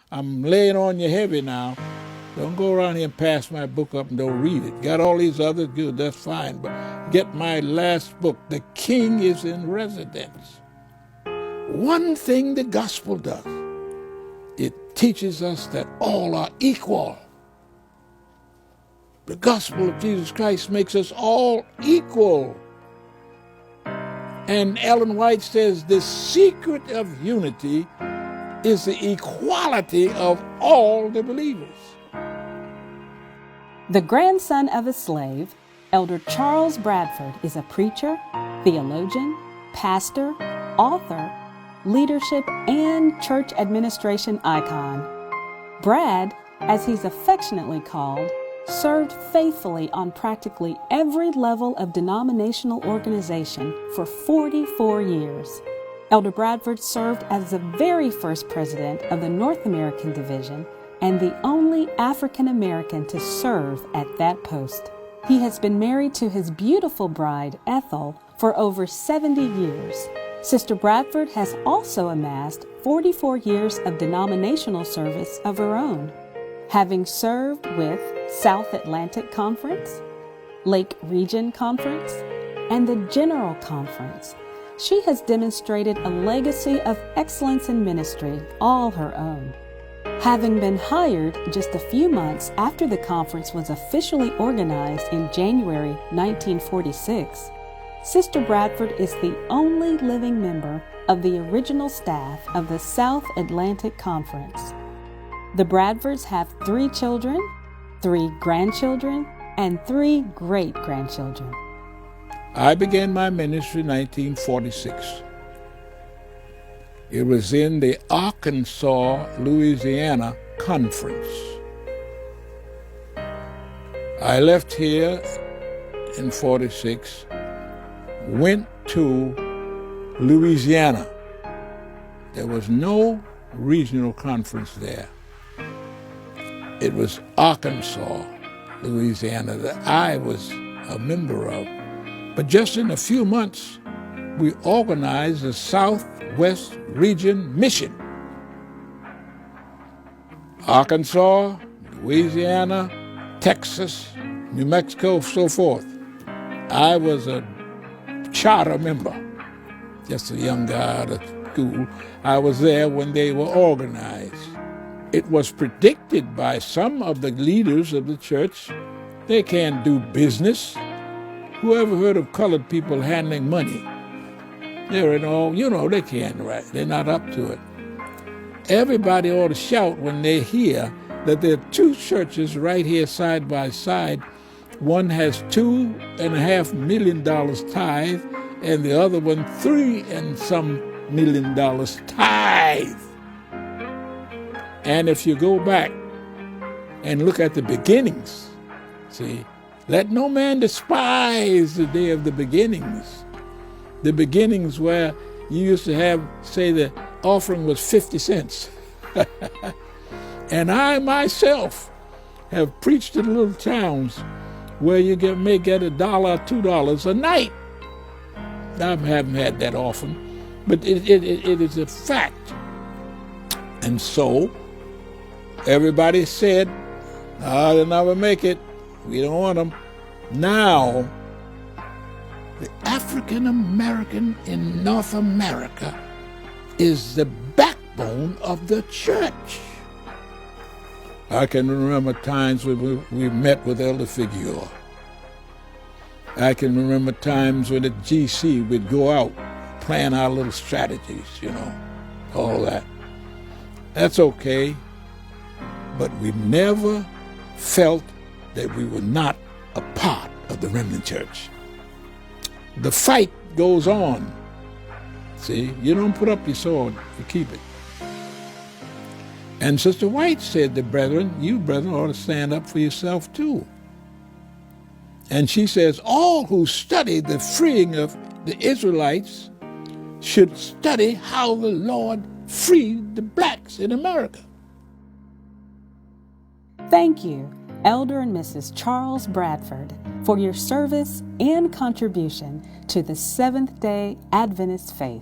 I'm laying on you heavy now. Don't go around here and pass my book up and don't read it. Got all these others, good, that's fine. But get my last book, The King is in Residence. One thing the gospel does, it teaches us that all are equal. The gospel of Jesus Christ makes us all equal. And Ellen White says the secret of unity is the equality of all the believers. The grandson of a slave, Elder Charles Bradford is a preacher, theologian, pastor, author, leadership, and church administration icon. Brad, as he's affectionately called, served faithfully on practically every level of denominational organization for 44 years. Elder Bradford served as the very first president of the North American Division and the only African American to serve at that post. He has been married to his beautiful bride, Ethel, for over 70 years. Sister Bradford has also amassed 44 years of denominational service of her own, having served with South Atlantic Conference, Lake Region Conference, and the General Conference. She has demonstrated a legacy of excellence in ministry all her own. Having been hired just a few months after the conference was officially organized in January 1946, Sister Bradford is the only living member of the original staff of the South Atlantic Conference. The Bradfords have 3 children, 3 grandchildren, and 3 great-grandchildren. I began my ministry in 1946. It was in the Arkansas, Louisiana Conference. I left here in 46, went to Louisiana. There was no regional conference there. It was Arkansas, Louisiana, that I was a member of. But just in a few months, we organized the Southwest Region Mission. Arkansas, Louisiana, Texas, New Mexico, so forth. I was a charter member, just a young guy out of school. I was there when they were organized. It was predicted by some of the leaders of the church they can't do business. Whoever heard of colored people handling money? They're in all, they can't, right? They're not up to it. Everybody ought to shout when they hear that there are 2 churches right here side by side. One has $2.5 million tithe, and the other one $3 and some million tithe. And if you go back and look at the beginnings, see, let no man despise the day of the beginnings. The beginnings where you used to have, say, the offering was 50 cents. And I myself have preached in little towns where you may get $1 or $2 a night. I haven't had that often, but it is a fact. And so everybody said, they'll never make it. We don't want them. Now, the African American in North America is the backbone of the church. I can remember times when we met with Elder Figueroa. I can remember times when at GC we'd go out, plan our little strategies, all that. That's okay, but we never felt that we were not a part of the remnant church. The fight goes on. See, you don't put up your sword, you keep it. And Sister White said to you brethren ought to stand up for yourself too. And she says, all who study the freeing of the Israelites should study how the Lord freed the blacks in America. Thank you, Elder and Mrs. Charles Bradford, for your service and contribution to the Seventh-day Adventist faith.